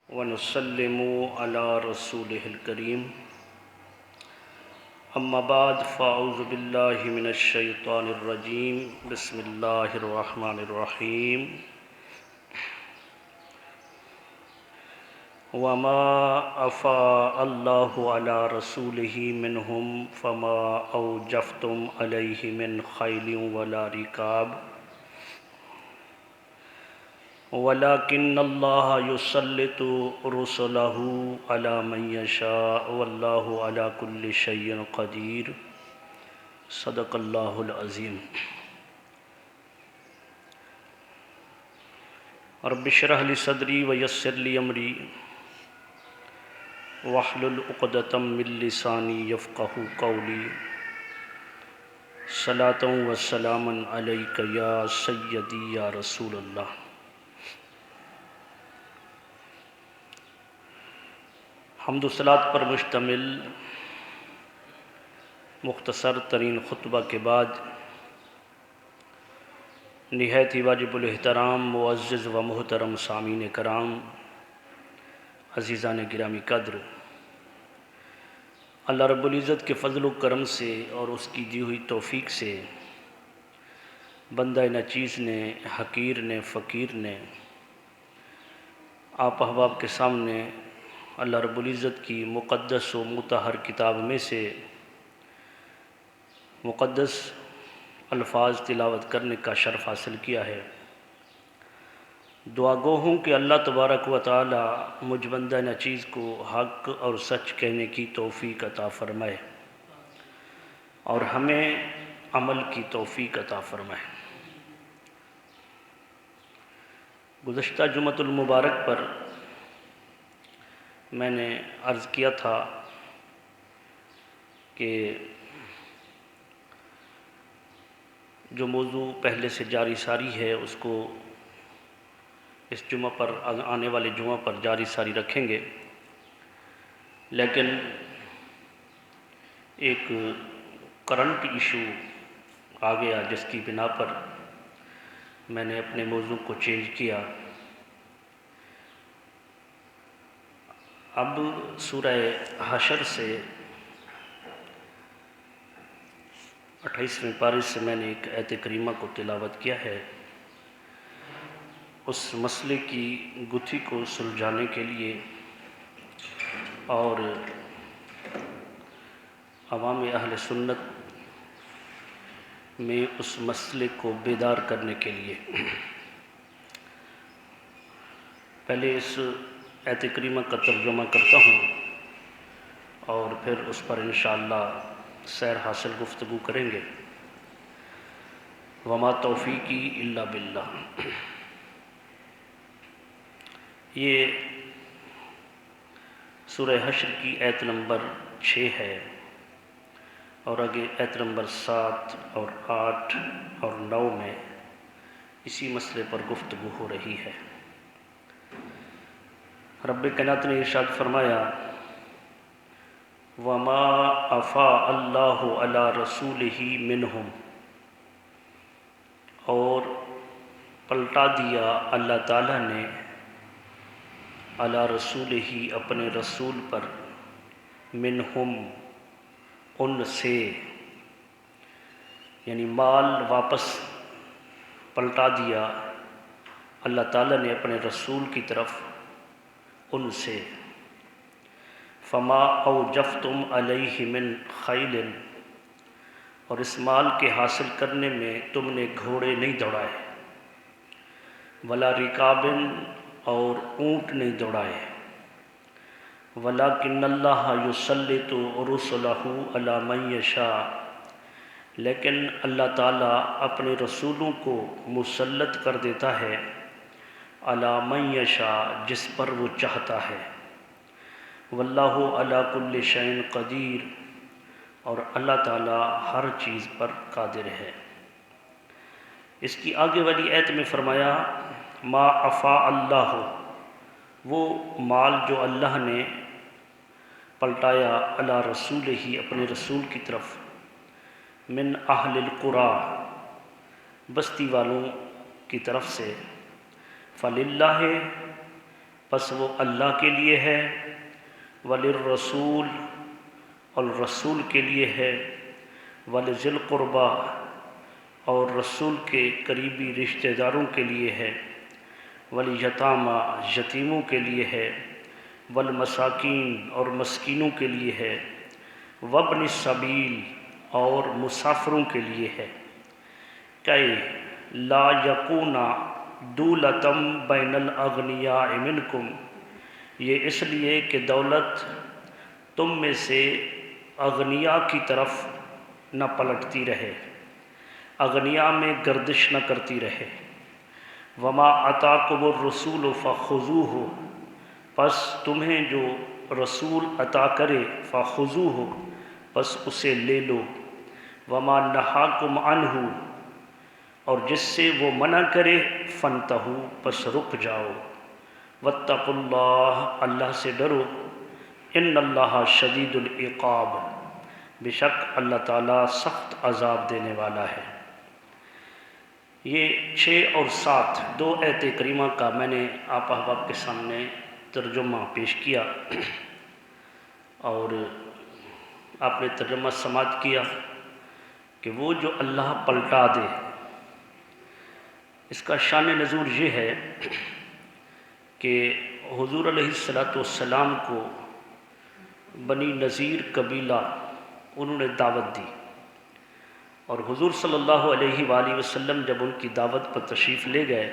ونسلم على رسوله الكريم اما بعد فاعوذ باللہ من الشیطان الرجیم بسم اللہ الرحمن الرحیم وما افاء اللہ علی رسولہ منہم فما اوجفتم علیہ من خیل ولا رکاب وَلَكِنَّ اللَّهَ يُسَلِّطُ رُسُلَهُ عَلَى مَن يَشَاءُ وَاللَّهُ عَلَى كُلِّ شَيْءٍ قَدِيرٌ صدق اللہ العظیم۔ رب اشرح لي صدری ویسر لي امری واحلل عقدۃ من لسانی یفقہوا قولی صلاۃ وسلاما علیک یا سیدی یا رسول اللہ۔ حمد و صلات پر مشتمل مختصر ترین خطبہ کے بعد نہایت ہی واجب الاحترام معزز و محترم سامعین کرام، عزیزان گرامی قدر، اللہ رب العزت کے فضل و کرم سے اور اس کی دی ہوئی توفیق سے بندہ ناچیز نے، حقیر نے، فقیر نے آپ احباب کے سامنے اللہ رب العزت کی مقدس و مطہر کتاب میں سے مقدس الفاظ تلاوت کرنے کا شرف حاصل کیا ہے۔ دعا گو ہوں کہ اللہ تبارک و تعالی مجھ بندہ ناچیز کو حق اور سچ کہنے کی توفیق عطا فرمائے اور ہمیں عمل کی توفیق عطا فرمائے۔ گزشتہ جمعۃ المبارک پر میں نے عرض کیا تھا کہ جو موضوع پہلے سے جاری ساری ہے اس کو اس جمعہ پر، آنے والے جمعہ پر جاری ساری رکھیں گے، لیکن ایک کرنٹ ایشو آ گیا جس کی بنا پر میں نے اپنے موضوع کو چینج کیا۔ اب سورہ حشر سے 28ویں پارے سے میں نے ایک آیت کریمہ کو تلاوت کیا ہے، اس مسئلے کی گتھی کو سلجھانے کے لیے اور عوام اہل سنت میں اس مسئلے کو بیدار کرنے کے لیے۔ پہلے اس آیت کریمہ کا ترجمہ کرتا ہوں اور پھر اس پر انشاءاللہ سیر حاصل گفتگو کریں گے۔ وما توفیقی الا باللہ، یہ سورہ حشر کی آیت نمبر 6 ہے اور آگے آیت نمبر 7 اور 8 اور 9 میں اسی مسئلے پر گفتگو ہو رہی ہے۔ رب کائنات نے ارشاد فرمایا وما افاء اللہ علی رسولہ منہم، اور پلٹا دیا اللہ تعالیٰ نے علی رسولہ اپنے رسول پر، منہم ان سے، یعنی مال واپس پلٹا دیا اللہ تعالیٰ نے اپنے رسول کی طرف ان سے۔ فما اوجفتم علیہ من خیل، اور اس مال کے حاصل کرنے میں تم نے گھوڑے نہیں دوڑائے، ولا رکاب، اور اونٹ نہیں دوڑائے، وَلَكِنَّ اللَّهَ يُسَلِّطُ رُسُلَهُ عَلَى مَن يَشَاءُ، لیکن اللہ تعالیٰ اپنے رسولوں کو مسلط کر دیتا ہے عَلَى مَن يَشَاءُ، جس پر وہ چاہتا ہے، وَاللَّهُ عَلَى كُلِّ شَيْءٍ قَدِيرٌ، اور اللہ تعالیٰ ہر چیز پر قادر ہے۔ اس کی آگے والی آیت میں فرمایا ما افاء اللہ، وہ مال جو اللہ نے پلٹایا علی رسولہ اپنے رسول کی طرف، من اہل القریٰ، بستی والوں کی طرف سے، فللہ، پس وہ اللہ کے لیے ہے، وللرسول اور رسول کے لیے ہے، ولذی القربیٰ اور رسول کے قریبی رشتہ داروں کے لیے ہے، والیتامیٰ یتیموں کے لیے ہے، والمساکین اور مسکینوں کے لیے ہے، وابن السبیل اور مسافروں کے لیے ہے، کہ لا یکون دولتم بین الاغنیاء منکم، یہ اس لیے کہ دولت تم میں سے اغنیاء کی طرف نہ پلٹتی رہے، اغنیاء میں گردش نہ کرتی رہے۔ وما آتاکم الرسول فخذوہ، پس تمہیں جو رسول عطا کرے فخذوہ، پس اسے لے لو۔ وما نہاکم عنہ، اور جس سے وہ منع کرے فانتہوا، پس رک جاؤ۔ واتقوا اللہ، اللہ سے ڈرو۔ ان اللہ شدید العقاب، بے شک اللہ تعالیٰ سخت عذاب دینے والا ہے۔ یہ 6 اور 7 دو آیت کریمہ کا میں نے آپ احباب کے سامنے ترجمہ پیش کیا، اور آپ نے ترجمہ سماعت کیا کہ وہ جو اللہ پلٹا دے، اس کا شان نزول یہ ہے کہ حضور علیہ السلام کو بنی نذیر قبیلہ انہوں نے دعوت دی، اور حضور صلی اللہ علیہ وآلہ وسلم جب ان کی دعوت پر تشریف لے گئے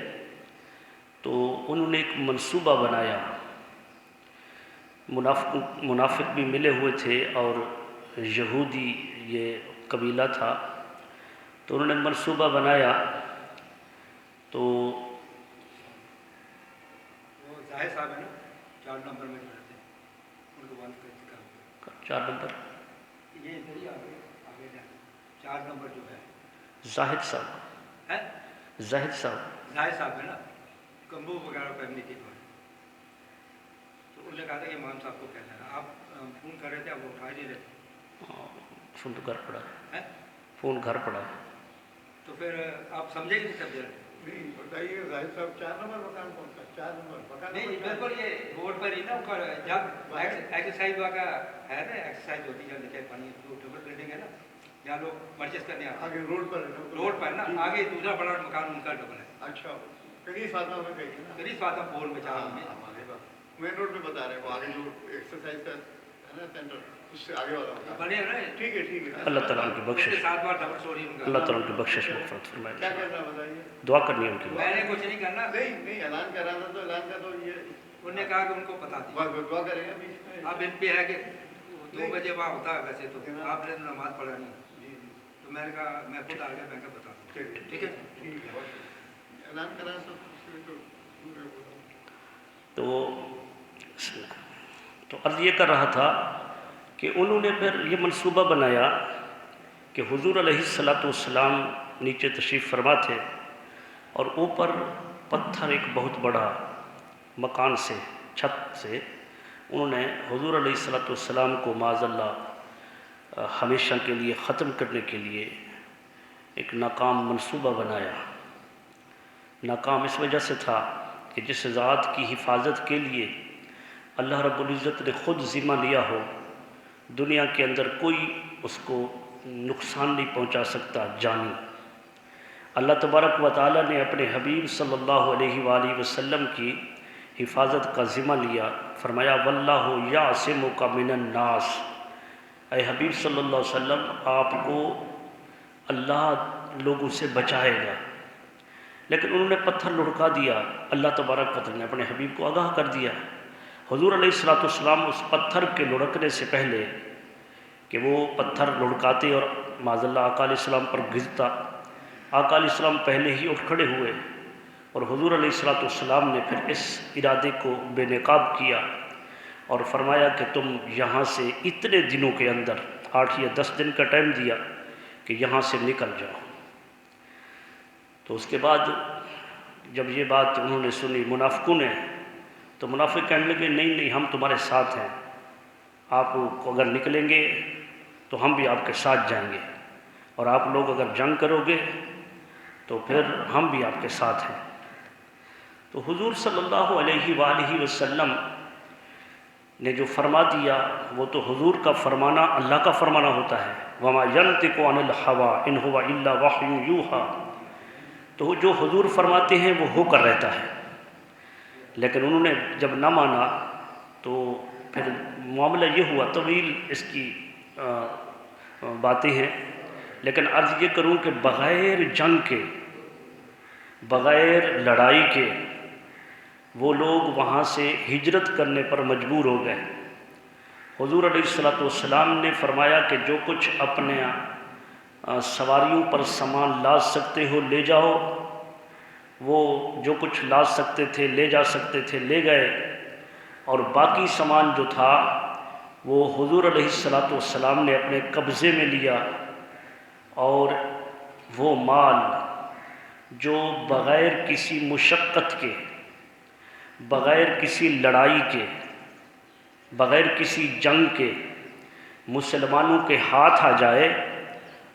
تو انہوں نے ایک منصوبہ بنایا۔ منافق بھی ملے ہوئے تھے اور یہودی یہ قبیلہ تھا، تو انہوں نے منصوبہ بنایا۔ تو وہ ظاہر صاحب ہے نا 4 نمبر میں رہتے ہیں، ان کو بند کر 4 نمبر یہ ادھر ہی آگے جانا 4 نمبر جو ہے زاہد صاحب ہے ظاہر صاحب ہے نا، کمبو وغیرہ پہننے کی بات، تو انہوں نے کہا تھا کہ امام صاحب کو کہنا ہے، آپ فون کر رہے تھے، آپ وہ اٹھا نہیں رہے تھے۔ فون تو گھر پڑا ہے، ہے فون گھر پڑا ہے۔ تو پھر آپ سمجھے کہ نہیں سمجھے؟ نہیں بتائیے ظاہر صاحب 4 نمبر مکان کون سا؟ 4 نمبر مکان نہیں بالکل یہ روڈ پر ہی نا، اوپر جب ایکسرسائز کا ہے نا، ایکسرسائز ہوتی ہے نیچے پانی، جو ڈبل بلڈنگ ہے نا جہاں لوگ پرچیز کرنے آتے آگے روڈ پر ہے، روڈ پر نا، آگے دوسرا بڑا مکان ان کا ڈبل ہے۔ اچھا قریب فاطمہ میں کہیں نا، قریب فاطمہ پور میں 4 میں مین روڈ پہ بتا رہے ہیں، وہ آگے جو ایکسرسائز کا ہے نا سینٹر، اس سے آگے والا مکان۔ بنے ہیں نا، ٹھیک ہے اللہ تعالیٰ ان کی اس بخشش، کے 7 بار ڈبل سٹوری ان کا۔ اللہ تعالیٰ ان کی بخشش مغفرت فرمائے۔ کیا کرنا بتائیے؟ دعا کرنی ہے ان کی۔ میں نے کچھ نہیں کرنا، نہیں اعلان کر رہا تھا، تو اعلان کا تو یہ انہوں نے کہا کہ ان کو بتا دیا۔ دعا کریں گے بیچ میں۔ اب ان پہ ہے کہ 2 بجے وہاں ہوتا ہے ویسے تو، آپ نے نماز پڑھا نہیں، تو میں نے کہا میں خود آ گیا، میں کہا بتا دوں، ٹھیک ہے اعلان کرا تو عرض یہ کر رہا تھا کہ انہوں نے پھر یہ منصوبہ بنایا کہ حضور علیہ السلام نیچے تشریف فرما تھے، اور اوپر پتھر ایک بہت بڑا مکان سے، چھت سے، انہوں نے حضور علیہ السلام کو معاذ اللہ ہمیشہ کے لیے ختم کرنے کے لیے ایک ناکام منصوبہ بنایا۔ ناکام اس وجہ سے تھا کہ جس ذات کی حفاظت کے لیے اللہ رب العزت نے خود ذمہ لیا ہو، دنیا کے اندر کوئی اس کو نقصان نہیں پہنچا سکتا جانی۔ اللہ تبارک و تعالیٰ نے اپنے حبیب صلی اللہ علیہ وآلہ وسلم کی حفاظت کا ذمہ لیا، فرمایا واللہ یعصمک من الناس، اے حبیب صلی اللہ علیہ وسلم آپ کو اللہ لوگوں سے بچائے گا۔ لیکن انہوں نے پتھر لڑکا دیا، اللہ تبارک و تعالیٰ نے اپنے حبیب کو آگاہ کر دیا۔ حضور علیہ السلام اس پتھر کے لڑکنے سے پہلے کہ وہ پتھر لڑکاتے اور معاذ اللہ آقا علیہ السلام پر گرتا، آقا علیہ السلام پہلے ہی اٹھ کھڑے ہوئے، اور حضور علیہ السلام نے پھر اس ارادے کو بے نقاب کیا اور فرمایا کہ تم یہاں سے اتنے دنوں کے اندر 8 یا 10 دن کا ٹائم دیا کہ یہاں سے نکل جاؤ۔ تو اس کے بعد جب یہ بات انہوں نے سنی منافقوں نے، تو منافق کہنے لگے نہیں ہم تمہارے ساتھ ہیں، آپ اگر نکلیں گے تو ہم بھی آپ کے ساتھ جائیں گے، اور آپ لوگ اگر جنگ کرو گے تو پھر ہم بھی آپ کے ساتھ ہیں۔ تو حضور صلی اللہ علیہ وآلہ وسلم نے جو فرما دیا وہ تو حضور کا فرمانا اللہ کا فرمانا ہوتا ہے، وما ينطق عن الهوى ان هو الا وحی یوحى، تو جو حضور فرماتے ہیں وہ ہو کر رہتا ہے۔ لیکن انہوں نے جب نہ مانا تو پھر معاملہ یہ ہوا، طویل اس کی باتیں ہیں، لیکن عرض یہ کروں کہ بغیر جنگ کے، بغیر لڑائی کے وہ لوگ وہاں سے ہجرت کرنے پر مجبور ہو گئے۔ حضور علیہ الصلوۃ نے فرمایا کہ جو کچھ اپنے سواریوں پر سامان لاد سکتے ہو لے جاؤ، وہ جو کچھ لاد سکتے تھے لے جا سکتے تھے لے گئے، اور باقی سامان جو تھا وہ حضور علیہ الصلوۃ نے اپنے قبضے میں لیا، اور وہ مال جو بغیر کسی مشقت کے، بغیر کسی لڑائی کے، بغیر کسی جنگ کے مسلمانوں کے ہاتھ آ جائے،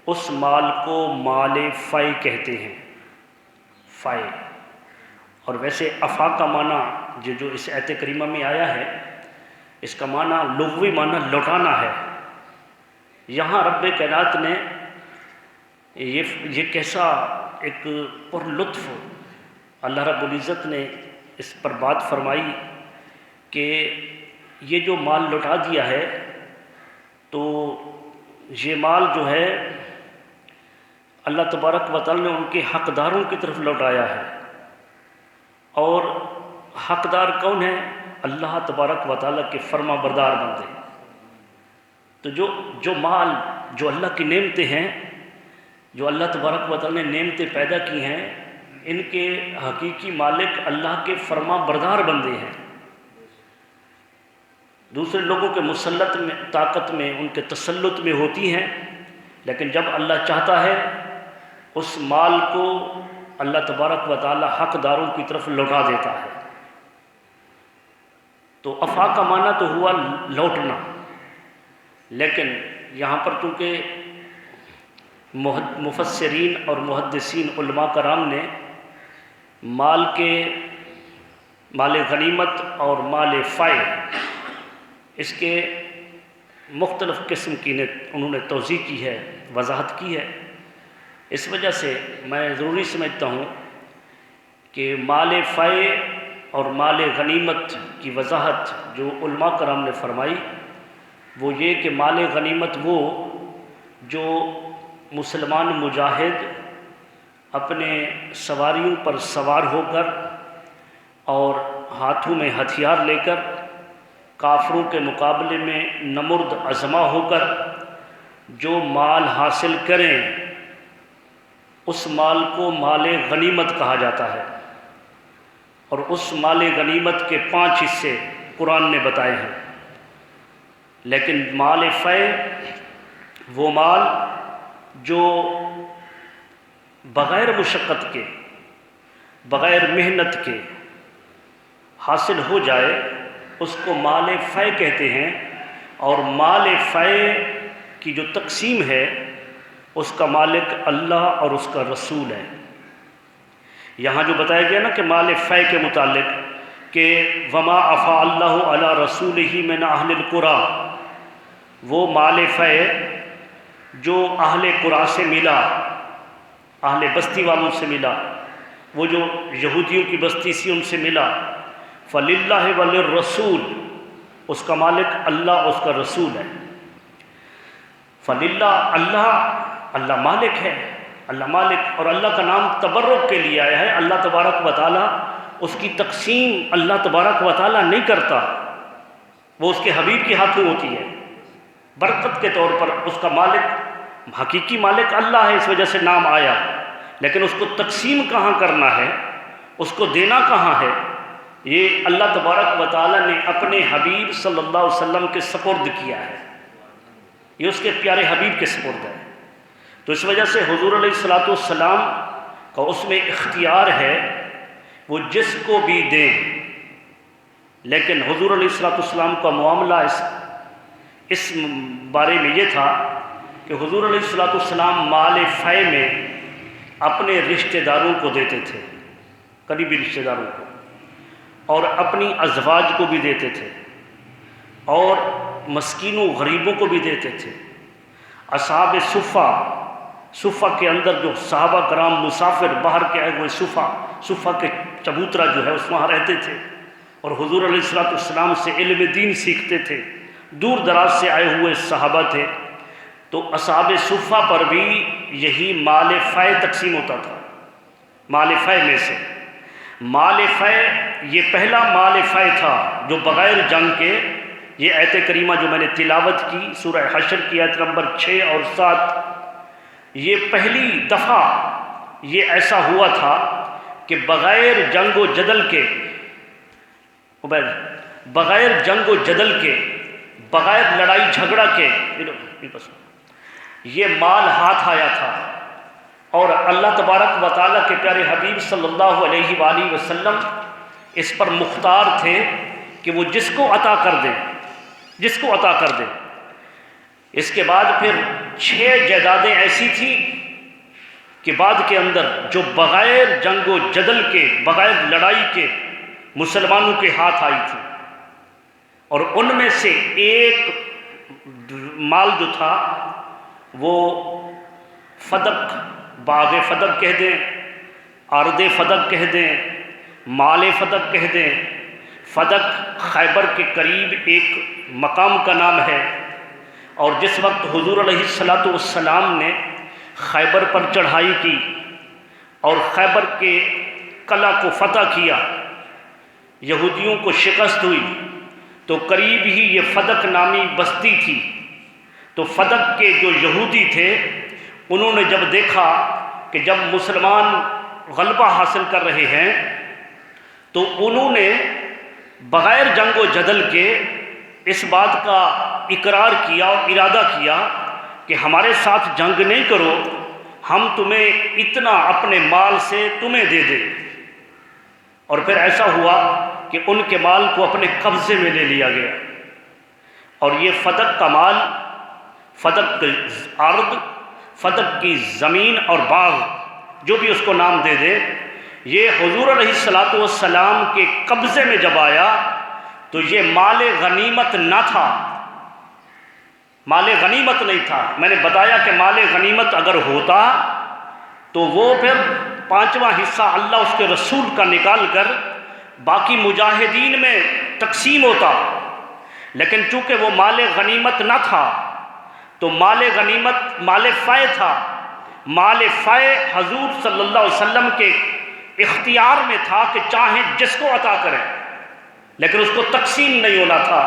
اس مال کو مال فی کہتے ہیں، فی۔ اور ویسے افا کا معنی جو اس آیت کریمہ میں آیا ہے، اس کا معنی لغوی معنی لوٹانا ہے۔ یہاں رب کائنات نے یہ کیسا ایک پر لطف اللہ رب العزت نے اس پر بات فرمائی کہ یہ جو مال لوٹا دیا ہے، تو یہ مال جو ہے اللہ تبارک و تعالی نے ان کے حقداروں کی طرف لوٹایا ہے، اور حقدار کون ہے؟ اللہ تبارک و تعالی کے فرما بردار بندے۔ تو جو مال، جو اللہ کی نعمتیں ہیں، جو اللہ تبارک و تعالی نے نعمتیں پیدا کی ہیں، ان کے حقیقی مالک اللہ کے فرما بردار بندے ہیں۔ دوسرے لوگوں کے مسلط میں، طاقت میں، ان کے تسلط میں ہوتی ہیں، لیکن جب اللہ چاہتا ہے اس مال کو اللہ تبارک و تعالی حقداروں کی طرف لوٹا دیتا ہے۔ تو افا کا معنی تو ہوا لوٹنا، لیکن یہاں پر چونکہ مفسرین اور محدثین علماء کرام نے مال غنیمت اور مال فی، اس کے مختلف قسم کی انہوں نے توضیح کی ہے، وضاحت کی ہے۔ اس وجہ سے میں ضروری سمجھتا ہوں کہ مال فی اور مال غنیمت کی وضاحت جو علماء کرام نے فرمائی وہ یہ کہ مال غنیمت وہ جو مسلمان مجاہد اپنے سواریوں پر سوار ہو کر اور ہاتھوں میں ہتھیار لے کر کافروں کے مقابلے میں نمرد عظمہ ہو کر جو مال حاصل کریں، اس مال کو مال غنیمت کہا جاتا ہے۔ اور اس مال غنیمت کے 5 حصے قرآن نے بتائے ہیں۔ لیکن مال فی وہ مال جو بغیر مشقت کے، بغیر محنت کے حاصل ہو جائے، اس کو مال فی کہتے ہیں۔ اور مال فی کی جو تقسیم ہے اس کا مالک اللہ اور اس کا رسول ہے۔ یہاں جو بتایا گیا نا کہ مال فی کے متعلق کہ وما افاء اللہ علی رسولہ من اہل القری، وہ مال فی جو اہل قری سے ملا، اہل بستی والوں سے ملا، وہ جو یہودیوں کی بستی سی ان سے ملا، فللہ وللرسول، اس کا مالک اللہ اس کا رسول ہے۔ فللہ، اللہ مالک ہے، اللہ مالک، اور اللہ کا نام تبرک کے لیے آیا ہے۔ اللہ تبارک و تعالی اس کی تقسیم اللہ تبارک و تعالی نہیں کرتا، وہ اس کے حبیب کے ہاتھوں ہوتی ہے۔ برکت کے طور پر اس کا مالک، حقیقی مالک اللہ ہے، اس وجہ سے نام آیا، لیکن اس کو تقسیم کہاں کرنا ہے، اس کو دینا کہاں ہے، یہ اللہ تبارک و تعالی نے اپنے حبیب صلی اللہ علیہ وسلم کے سپرد کیا ہے، یہ اس کے پیارے حبیب کے سپرد ہے۔ تو اس وجہ سے حضور علیہ السلام کا اس میں اختیار ہے، وہ جس کو بھی دیں۔ لیکن حضور علیہ السلام کا معاملہ اس بارے میں یہ تھا کہ حضور علیہ السلام مال فی میں اپنے رشتہ داروں کو دیتے تھے، قریبی رشتہ داروں کو، اور اپنی ازواج کو بھی دیتے تھے اور مسکینوں غریبوں کو بھی دیتے تھے۔ اصحاب صفہ کے اندر جو صحابہ کرام مسافر باہر کے آئے ہوئے صفہ کے چبوترا جو ہے اس وہاں رہتے تھے اور حضور علیہ السلام سے علم دین سیکھتے تھے، دور دراز سے آئے ہوئے صحابہ تھے۔ تو اصحاب صفہ پر بھی یہی مال فے تقسیم ہوتا تھا۔ مال فے میں سے مال فے یہ پہلا مال فے تھا جو بغیر جنگ کے، یہ آیت کریمہ جو میں نے تلاوت کی سورہ حشر کی آیت نمبر 6 اور 7، یہ پہلی دفعہ یہ ایسا ہوا تھا کہ بغیر جنگ و جدل کے، بغیر جنگ و جدل کے، بغیر لڑائی جھگڑا کے یہ مال ہاتھ آیا تھا، اور اللہ تبارک و تعالیٰ کے پیارے حبیب صلی اللہ علیہ وآلہ وسلم اس پر مختار تھے کہ وہ جس کو عطا کر دیں، جس کو عطا کر دیں۔ اس کے بعد پھر 6 جائیدادیں ایسی تھیں کہ بعد کے اندر جو بغیر جنگ و جدل کے، بغیر لڑائی کے مسلمانوں کے ہاتھ آئی تھی، اور ان میں سے ایک مال جو تھا وہ فدق، باغ فدق کہہ دیں، ارض فدق کہہ دیں، مال فدق کہہ دیں۔ فدق خیبر کے قریب ایک مقام کا نام ہے، اور جس وقت حضور علیہ السلام نے خیبر پر چڑھائی کی اور خیبر کے قلعہ کو فتح کیا، یہودیوں کو شکست ہوئی، تو قریب ہی یہ فدق نامی بستی تھی۔ تو فدق کے جو یہودی تھے انہوں نے جب دیکھا کہ جب مسلمان غلبہ حاصل کر رہے ہیں تو انہوں نے بغیر جنگ و جدل کے اس بات کا اقرار کیا اور ارادہ کیا کہ ہمارے ساتھ جنگ نہیں کرو، ہم تمہیں اتنا اپنے مال سے تمہیں دے دیں۔ اور پھر ایسا ہوا کہ ان کے مال کو اپنے قبضے میں لے لیا گیا، اور یہ فدق کا مال، فدق کی ارض، فدق کی زمین اور باغ، جو بھی اس کو نام دے دے، یہ حضور علیہ السلام کے قبضے میں جب آیا تو یہ مال غنیمت نہ تھا، مال غنیمت نہیں تھا۔ میں نے بتایا کہ مال غنیمت اگر ہوتا تو وہ پھر 5واں حصہ اللہ اس کے رسول کا نکال کر باقی مجاہدین میں تقسیم ہوتا، لیکن چونکہ وہ مال غنیمت نہ تھا تو مال غنیمت مال فے تھا۔ مال فے حضور صلی اللہ علیہ وسلم کے اختیار میں تھا کہ چاہیں جس کو عطا کریں، لیکن اس کو تقسیم نہیں ہونا تھا،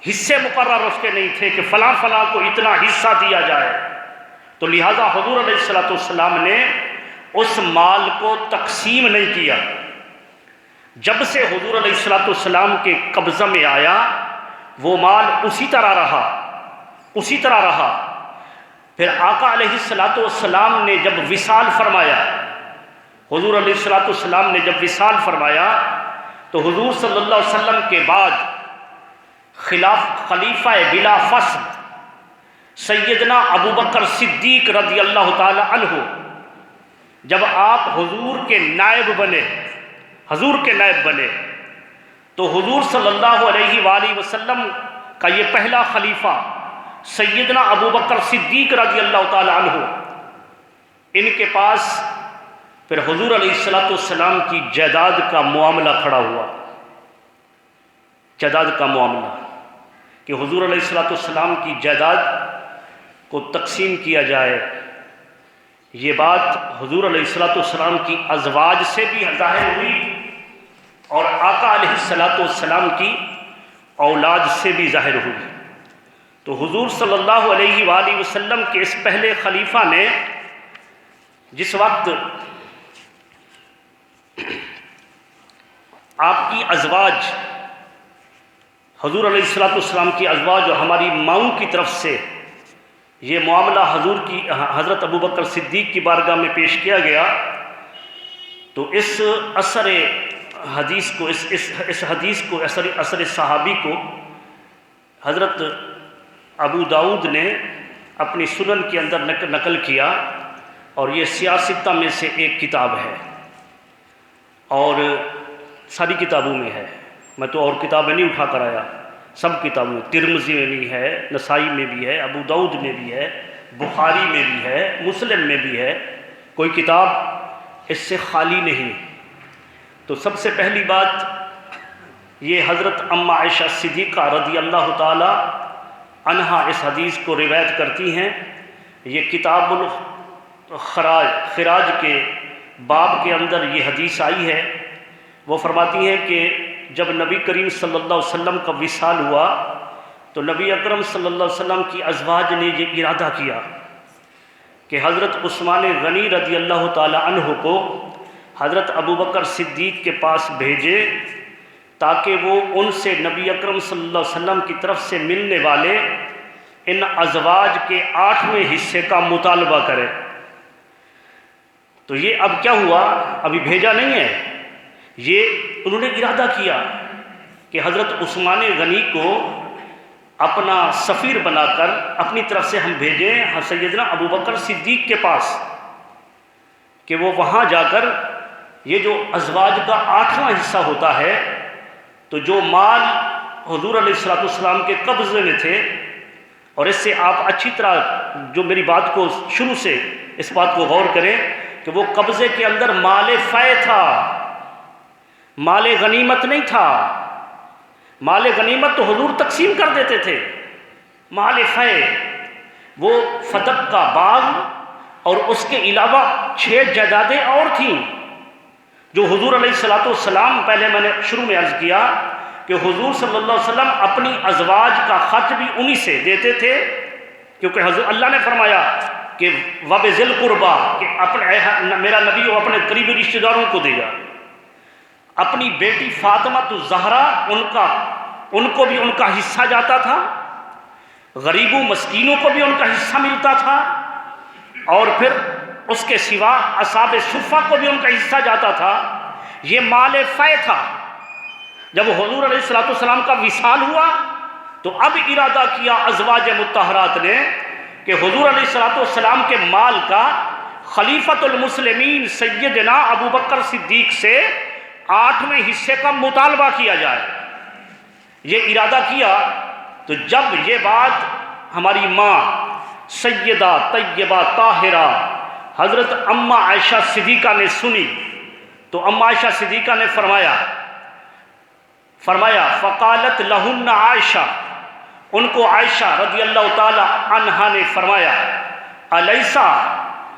حصے مقرر اس کے نہیں تھے کہ فلاں فلاں کو اتنا حصہ دیا جائے۔ تو لہٰذا حضور علیہ السلام نے اس مال کو تقسیم نہیں کیا۔ جب سے حضور علیہ السلام کے قبضہ میں آیا وہ مال اسی طرح رہا۔ پھر آقا علیہ السلام نے جب وصال فرمایا، حضور علیہ السلام نے جب وصال فرمایا تو حضور صلی اللہ علیہ وسلم کے بعد خلیفہ بلا فصل سیدنا ابو بکر صدیق رضی اللہ تعالی عنہ جب آپ حضور کے نائب بنے تو حضور صلی اللہ علیہ وآلہ وسلم کا یہ پہلا خلیفہ سیدنا ابو بکر صدیق رضی اللہ تعالی عنہ، ان کے پاس پھر حضور علیہ السلام کی جائیداد کا معاملہ کھڑا ہوا، جائیداد کا معاملہ کہ حضور علیہ السلام کی جائیداد کو تقسیم کیا جائے۔ یہ بات حضور علیہ السلام کی ازواج سے بھی ظاہر ہوئی اور آقا علیہ السلام کی اولاد سے بھی ظاہر ہوئی۔ تو حضور صلی اللہ علیہ وآلہ وسلم کے اس پہلے خلیفہ نے جس وقت آپ کی ازواج، حضور علیہ السلام کی ازواج اور ہماری ماؤں کی طرف سے یہ معاملہ حضرت ابو بکر صدیق کی بارگاہ میں پیش کیا گیا، تو اس اثر حدیث کو اثر صحابی کو حضرت ابو داؤد نے اپنی سنن کے اندر نقل کیا، اور یہ سیاستہ میں سے ایک کتاب ہے، اور ساری کتابوں میں ہے، میں تو اور کتابیں نہیں اٹھا کر آیا، سب کتابوں میں، ترمذی میں بھی ہے، نسائی میں بھی ہے، ابو داؤد میں بھی ہے، بخاری میں بھی ہے، مسلم میں بھی ہے، کوئی کتاب اس سے خالی نہیں۔ تو سب سے پہلی بات یہ حضرت اماں عائشہ صدیقہ رضی اللہ تعالی عنہا اس حدیث کو روایت کرتی ہیں۔ یہ کتاب خراج کے باب کے اندر یہ حدیث آئی ہے۔ وہ فرماتی ہیں کہ جب نبی کریم صلی اللہ علیہ وسلم کا وصال ہوا تو نبی اکرم صلی اللہ علیہ وسلم کی ازواج نے یہ ارادہ کیا کہ حضرت عثمان غنی رضی اللہ تعالی عنہ کو حضرت ابوبکر صدیق کے پاس بھیجے تاکہ وہ ان سے نبی اکرم صلی اللہ علیہ وسلم کی طرف سے ملنے والے ان ازواج کے 8ویں حصے کا مطالبہ کرے۔ تو یہ اب کیا ہوا، ابھی بھیجا نہیں ہے، یہ انہوں نے ارادہ کیا کہ حضرت عثمان غنی کو اپنا سفیر بنا کر اپنی طرف سے ہم بھیجیں سیدنا ابوبکر صدیق کے پاس کہ وہ وہاں جا کر یہ جو ازواج کا 8واں حصہ ہوتا ہے، تو جو مال حضور علیہ السلام کے قبضے میں تھے، اور اس سے آپ اچھی طرح جو میری بات کو شروع سے اس بات کو غور کریں کہ وہ قبضے کے اندر مال فے تھا، مال غنیمت نہیں تھا۔ مال غنیمت تو حضور تقسیم کر دیتے تھے، مال فے وہ فتق کا باغ اور اس کے علاوہ 6 جائیدادیں اور تھیں جو حضور علیہ السلام، پہلے میں نے شروع میں عرض کیا کہ حضور صلی اللہ علیہ وسلم اپنی ازواج کا خرچ بھی انہی سے دیتے تھے، کیونکہ حضور اللہ نے فرمایا کہ وَبِذِل قُرْبَى کہ میرا نبی وہ اپنے قریبی رشتہ داروں کو دے گا۔ اپنی بیٹی فاطمہ الزہرا ان کو بھی ان کا حصہ جاتا تھا، غریبوں مسکینوں کو بھی ان کا حصہ ملتا تھا، اور پھر اس کے سوا اصحاب صفہ کو بھی ان کا حصہ جاتا تھا۔ یہ مال فے تھا۔ جب حضور علیہ السلام کا وصال ہوا تو اب ارادہ کیا ازواج مطہرات نے کہ حضور علیہ السلام کے مال کا خلیفۃ المسلمین سیدنا ابوبکر صدیق سے 8ویں حصے کا مطالبہ کیا جائے۔ یہ ارادہ کیا تو جب یہ بات ہماری ماں سیدہ طیبہ طاہرہ حضرت اماں عائشہ صدیقہ نے سنی تو اماں عائشہ صدیقہ نے فرمایا فقالت لہن عائشہ، ان کو عائشہ رضی اللہ تعالی عنہا نے فرمایا الیسا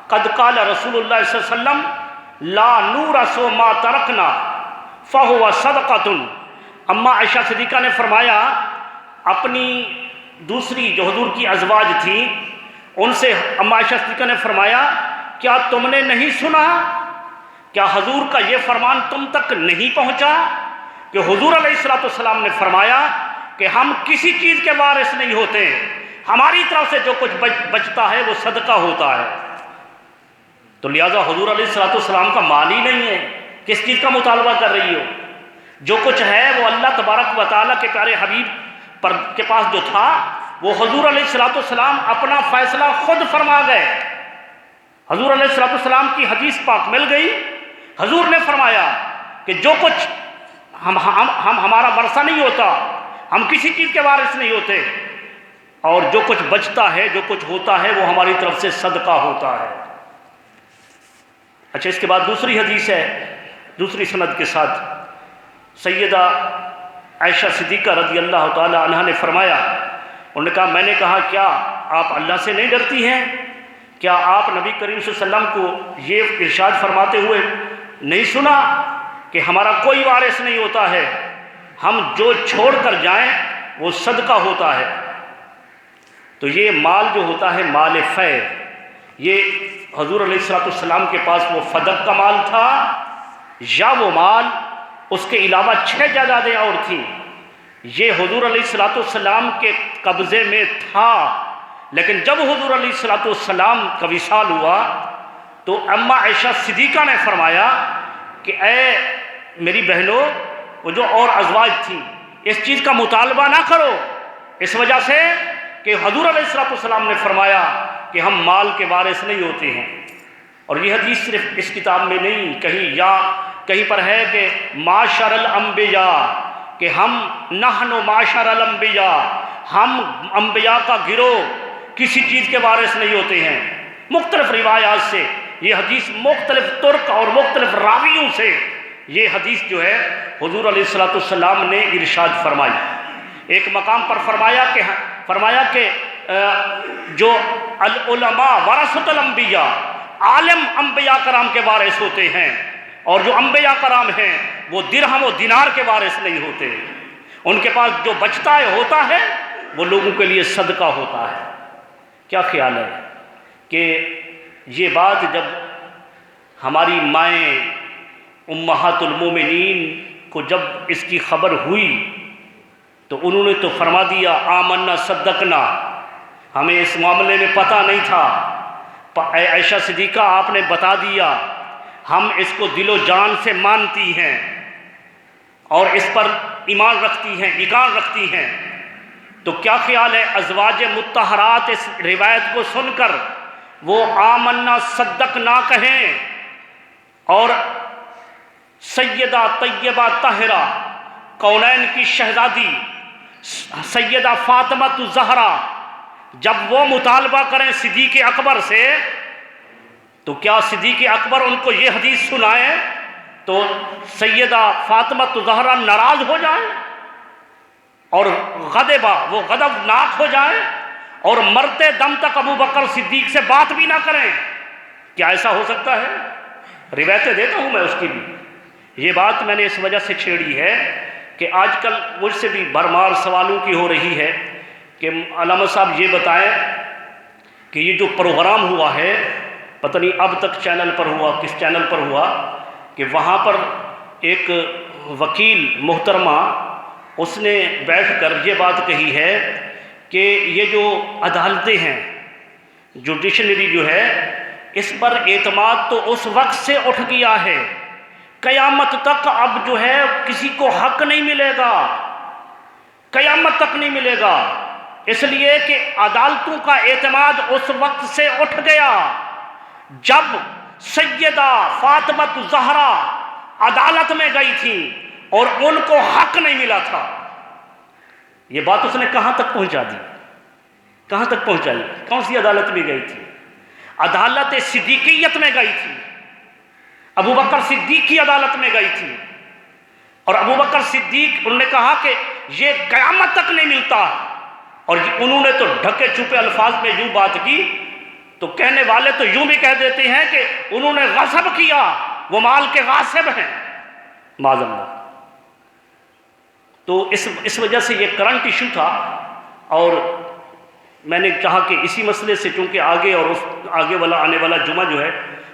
قد قال رسول اللہ صلی اللہ علیہ وسلم لا نورث ما ترکنا فہو صدقۃ۔ اماں عائشہ صدیقہ نے فرمایا اپنی دوسری جو حضور کی ازواج تھیں ان سے اماں عائشہ صدیقہ نے فرمایا کیا تم نے نہیں سنا، کیا حضور کا یہ فرمان تم تک نہیں پہنچا کہ حضور علیہ السلام نے فرمایا کہ ہم کسی چیز کے وارث نہیں ہوتے، ہماری طرف سے جو کچھ بچتا ہے وہ صدقہ ہوتا ہے۔ تو لہٰذا حضور علیہ السلام کا مال ہی نہیں ہے، کس چیز کا مطالبہ کر رہی ہو؟ جو کچھ ہے وہ اللہ تبارک و تعالیٰ کے پیارے حبیب کے پاس جو تھا وہ حضور علیہ السلام اپنا فیصلہ خود فرما گئے۔ حضور علیہ السلام کی حدیث پاک مل گئی، حضور نے فرمایا کہ جو کچھ ہمارا ورثہ نہیں ہوتا، ہم کسی چیز کے وارث نہیں ہوتے، اور جو کچھ بچتا ہے جو کچھ ہوتا ہے وہ ہماری طرف سے صدقہ ہوتا ہے۔ اچھا، اس کے بعد دوسری حدیث ہے دوسری سند کے ساتھ، سیدہ عائشہ صدیقہ رضی اللہ تعالی عنہا نے فرمایا، انہوں نے کہا میں نے کہا کیا آپ اللہ سے نہیں ڈرتی ہیں؟ کیا آپ نبی کریم صلی اللہ علیہ وسلم کو یہ ارشاد فرماتے ہوئے نہیں سنا کہ ہمارا کوئی وارث نہیں ہوتا ہے، ہم جو چھوڑ کر جائیں وہ صدقہ ہوتا ہے؟ تو یہ مال جو ہوتا ہے مال فے، یہ حضور علیہ السلام کے پاس وہ فدق کا مال تھا یا وہ مال اس کے علاوہ 6 جائیدادیں اور تھیں، یہ حضور علیہ السلام کے قبضے میں تھا۔ لیکن جب حضور علیہ السلام کا وصال ہوا تو اماں عائشہ صدیقہ نے فرمایا کہ اے میری بہنوں، وہ جو اور ازواج تھیں اس چیز کا مطالبہ نہ کرو، اس وجہ سے کہ حضور علیہ السلام نے فرمایا کہ ہم مال کے وارث نہیں ہوتے ہیں۔ اور یہ حدیث صرف اس کتاب میں نہیں، کہیں یا کہیں پر ہے کہ معاشر الانبیاء، کہ ہم نحن معاشر الانبیاء، ہم انبیاء کا گروہ کسی چیز کے وارث نہیں ہوتے ہیں۔ مختلف روایات سے یہ حدیث، مختلف ترک اور مختلف راویوں سے یہ حدیث جو ہے حضور علیہ السلام نے ارشاد فرمائی۔ ایک مقام پر فرمایا کہ جو العلماء ورثۃ الانبیاء، عالم انبیاء کرام کے وارث ہوتے ہیں، اور جو انبیاء کرام ہیں وہ درہم و دینار کے وارث نہیں ہوتے، ان کے پاس جو بچتا ہے ہوتا ہے وہ لوگوں کے لیے صدقہ ہوتا ہے۔ کیا خیال ہے کہ یہ بات جب ہماری مائیں امہات المومنین کو جب اس کی خبر ہوئی تو انہوں نے تو فرما دیا آمنا صدقنا، ہمیں اس معاملے میں پتہ نہیں تھا، اے عائشہ صدیقہ آپ نے بتا دیا، ہم اس کو دل و جان سے مانتی ہیں اور اس پر ایمان رکھتی ہیں، یقین رکھتی ہیں۔ تو کیا خیال ہے ازواج مطہرات اس روایت کو سن کر وہ آمنا صدقنا کہیں اور سیدہ طیبہ طاہرہ کونین کی شہزادی سیدہ فاطمہ الزہرا جب وہ مطالبہ کریں صدیق اکبر سے، تو کیا صدیق اکبر ان کو یہ حدیث سنائیں تو سیدہ فاطمہ الزہرا ناراض ہو جائیں اور غضبہ وہ غضبناک ہو جائیں اور مرتے دم تک ابو بکر صدیق سے بات بھی نہ کریں؟ کیا ایسا ہو سکتا ہے؟ روایتیں دیتا ہوں میں اس کی بھی۔ یہ بات میں نے اس وجہ سے چھیڑی ہے کہ آج کل مجھ سے بھی بھرمار سوالوں کی ہو رہی ہے کہ علامہ صاحب یہ بتائیں کہ یہ جو پروگرام ہوا ہے، پتہ نہیں اب تک چینل پر ہوا، کس چینل پر ہوا، کہ وہاں پر ایک وکیل محترمہ اس نے بیٹھ کر یہ بات کہی ہے کہ یہ جو عدالتیں ہیں، جوڈیشنری جو ہے، اس پر اعتماد تو اس وقت سے اٹھ گیا ہے، قیامت تک اب جو ہے کسی کو حق نہیں ملے گا، قیامت تک نہیں ملے گا، اس لیے کہ عدالتوں کا اعتماد اس وقت سے اٹھ گیا جب سیدہ فاطمہ الزہرا عدالت میں گئی تھی اور ان کو حق نہیں ملا تھا۔ یہ بات اس نے کہاں تک پہنچا دی؟ کہاں تک پہنچائی؟ کون سی عدالت میں گئی تھی؟ عدالت صدیقیت میں گئی تھی، ابو بکر صدیق کی عدالت میں گئی تھی، اور ابو بکر صدیق انہوں نے کہا کہ یہ قیامت تک نہیں ملتا، اور انہوں نے تو ڈھکے چھپے الفاظ میں یوں بات کی، تو کہنے والے تو یوں بھی کہہ دیتے ہیں کہ انہوں نے غصب کیا، وہ مال کے غاصب ہیں، معاذ اللہ۔ تو اس وجہ سے یہ کرنٹ ایشو تھا، اور میں نے کہا کہ اسی مسئلے سے چونکہ آگے اور اس آگے والا آنے والا جمعہ جو ہے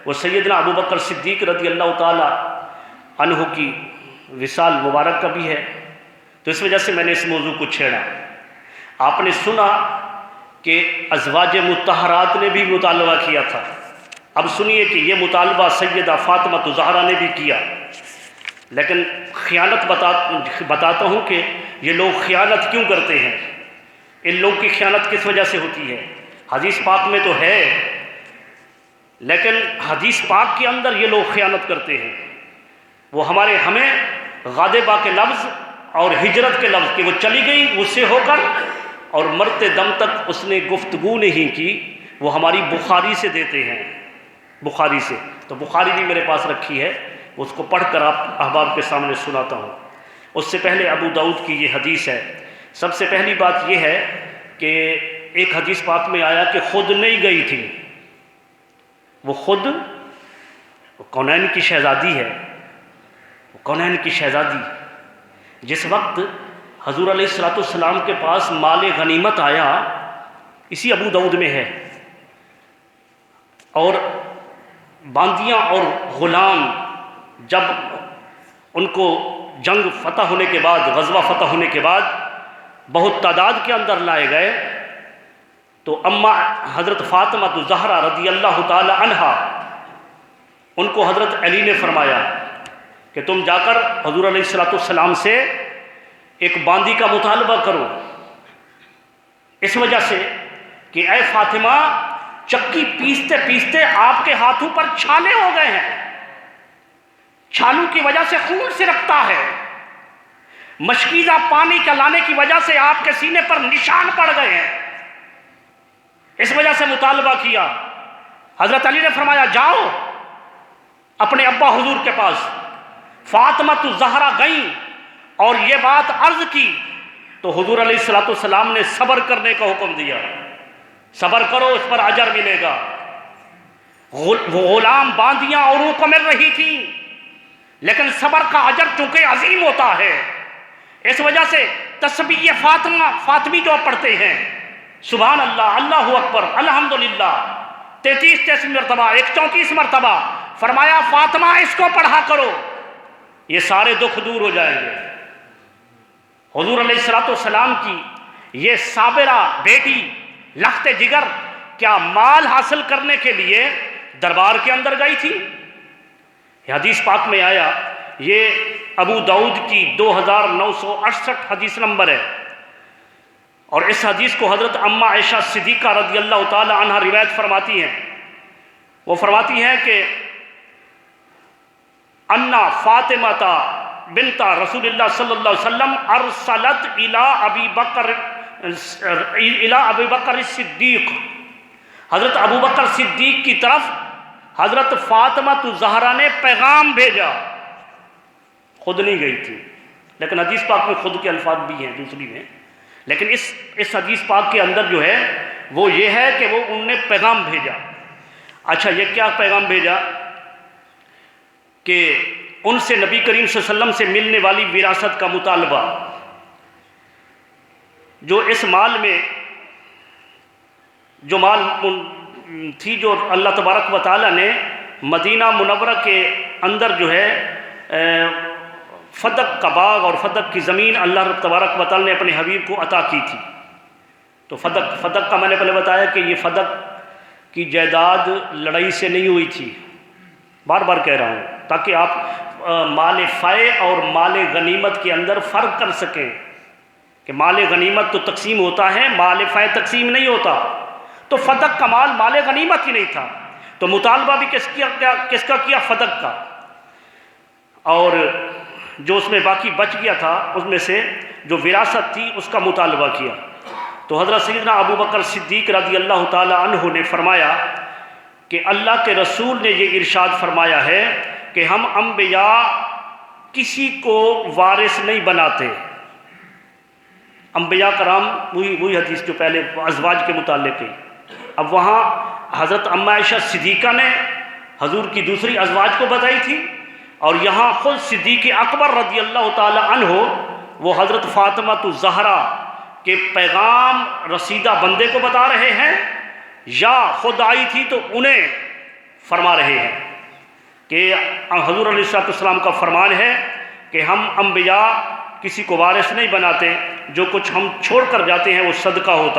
وہ سیدنا ابو بکر صدیق رضی اللہ تعالی عنہ کی وصال مبارک کا بھی ہے، تو اس وجہ سے میں نے اس موضوع کو چھیڑا۔ آپ نے سنا کہ ازواج مطہرات نے بھی مطالبہ کیا تھا، اب سنیے کہ یہ مطالبہ سیدہ فاطمہ الزہرا نے بھی کیا، لیکن خیانت بتاتا ہوں کہ یہ لوگ خیانت کیوں کرتے ہیں، ان لوگوں کی خیانت کس وجہ سے ہوتی ہے۔ حدیث پاک میں تو ہے، لیکن حدیث پاک کے اندر یہ لوگ خیانت کرتے ہیں۔ وہ ہمیں غاضبہ کے لفظ اور ہجرت کے لفظ کہ وہ چلی گئی غصے ہو کر اور مرتے دم تک اس نے گفتگو نہیں کی، وہ ہماری بخاری سے دیتے ہیں، بخاری سے۔ تو بخاری بھی میرے پاس رکھی ہے، اس کو پڑھ کر آپ احباب کے سامنے سناتا ہوں۔ اس سے پہلے ابو داؤد کی یہ حدیث ہے۔ سب سے پہلی بات یہ ہے کہ ایک حدیث پاک میں آیا کہ خود نہیں گئی تھی، وہ خود کونین کی شہزادی ہے، کونین کی شہزادی جس وقت حضور علیہ السلام کے پاس مال غنیمت آیا، اسی ابو داؤد میں ہے، اور باندیاں اور غلام جب ان کو جنگ فتح ہونے کے بعد، غزوہ فتح ہونے کے بعد بہت تعداد کے اندر لائے گئے، تو اماں حضرت فاطمہ الزہرا رضی اللہ تعالی عنہا ان کو حضرت علی نے فرمایا کہ تم جا کر حضور علیہ السلام سے ایک باندی کا مطالبہ کرو، اس وجہ سے کہ اے فاطمہ چکی پیستے پیستے آپ کے ہاتھوں پر چھالے ہو گئے ہیں، چھالو کی وجہ سے خون سرکتا ہے، مشکیزہ پانی کا لانے کی وجہ سے آپ کے سینے پر نشان پڑ گئے ہیں، اس وجہ سے مطالبہ کیا۔ حضرت علی نے فرمایا جاؤ اپنے ابا حضور کے پاس۔ فاطمہ الزہرا گئیں اور یہ بات عرض کی تو حضور علیہ السلام نے صبر کرنے کا حکم دیا، صبر کرو اس پر اجر ملے گا۔ وہ غلام باندیاں اوروں کو مل رہی تھیں، لیکن صبر کا اجر چونکہ عظیم ہوتا ہے، اس وجہ سے تسبیح فاطمی جو پڑھتے ہیں، سبحان اللہ، اللہ اکبر، الحمدللہ 33 مرتبہ، 134 مرتبہ، فرمایا فاطمہ اس کو پڑھا کرو، یہ سارے دکھ دور ہو جائیں گے۔ حضور علیہ السلام کی یہ صابرہ بیٹی لخت جگر کیا مال حاصل کرنے کے لیے دربار کے اندر گئی تھی؟ یہ حدیث پاک میں آیا، یہ ابو داؤد کی 2968 حدیث نمبر ہے، اور اس حدیث کو حضرت اما عائشہ صدیقہ رضی اللہ تعالی عنہ روایت فرماتی ہیں۔ وہ فرماتی ہیں کہ انا فاطمہ بنت رسول اللہ صلی اللہ علیہ وسلم ارسلت الی ابی بکر الصدیق، حضرت ابو بکر صدیق کی طرف حضرت فاطمہ الزہرا نے پیغام بھیجا، خود نہیں گئی تھی، لیکن حدیث پاک میں خود کے الفاظ بھی ہیں دوسری میں، لیکن اس حدیث پاک کے اندر جو ہے وہ یہ ہے کہ وہ انہوں نے پیغام بھیجا۔ اچھا، یہ کیا پیغام بھیجا کہ ان سے نبی کریم صلی اللہ علیہ وسلم سے ملنے والی وراثت کا مطالبہ، جو اس مال میں جو مال تھی جو اللہ تبارک و تعالیٰ نے مدینہ منورہ کے اندر جو ہے فدق کا باغ اور فدق کی زمین اللہ رب تبارک و تعالیٰ نے اپنے حبیب کو عطا کی تھی، تو فدق کا میں نے پہلے بتایا کہ یہ فدق کی جائیداد لڑائی سے نہیں ہوئی تھی، بار بار کہہ رہا ہوں تاکہ آپ مال فائے اور مال غنیمت کے اندر فرق کر سکیں کہ مال غنیمت تو تقسیم ہوتا ہے، مال فائے تقسیم نہیں ہوتا، تو فدق کا مال غنیمت ہی نہیں تھا، تو مطالبہ بھی کس کا کیا؟ فدق کا، اور جو اس میں باقی بچ گیا تھا اس میں سے جو وراثت تھی اس کا مطالبہ کیا۔ تو حضرت سیدنا ابو بکر صدیق رضی اللہ تعالی عنہ نے فرمایا کہ اللہ کے رسول نے یہ ارشاد فرمایا ہے کہ ہم انبیاء کسی کو وارث نہیں بناتے۔ انبیاء کرام وہی حدیث جو پہلے ازواج کے متعلق ہے، اب وہاں حضرت اما عائشہ صدیقہ نے حضور کی دوسری ازواج کو بتائی تھی، اور یہاں خود صدیق اکبر رضی اللہ تعالی عنہ وہ حضرت فاطمہ الزہرا کے پیغام رسیدہ بندے کو بتا رہے ہیں، یا خود آئی تھی تو انہیں فرما رہے ہیں کہ حضور علیہ السلام کا فرمان ہے کہ ہم انبیاء کسی کو وارث نہیں بناتے، جو کچھ ہم چھوڑ کر جاتے ہیں وہ صدقہ ہوتا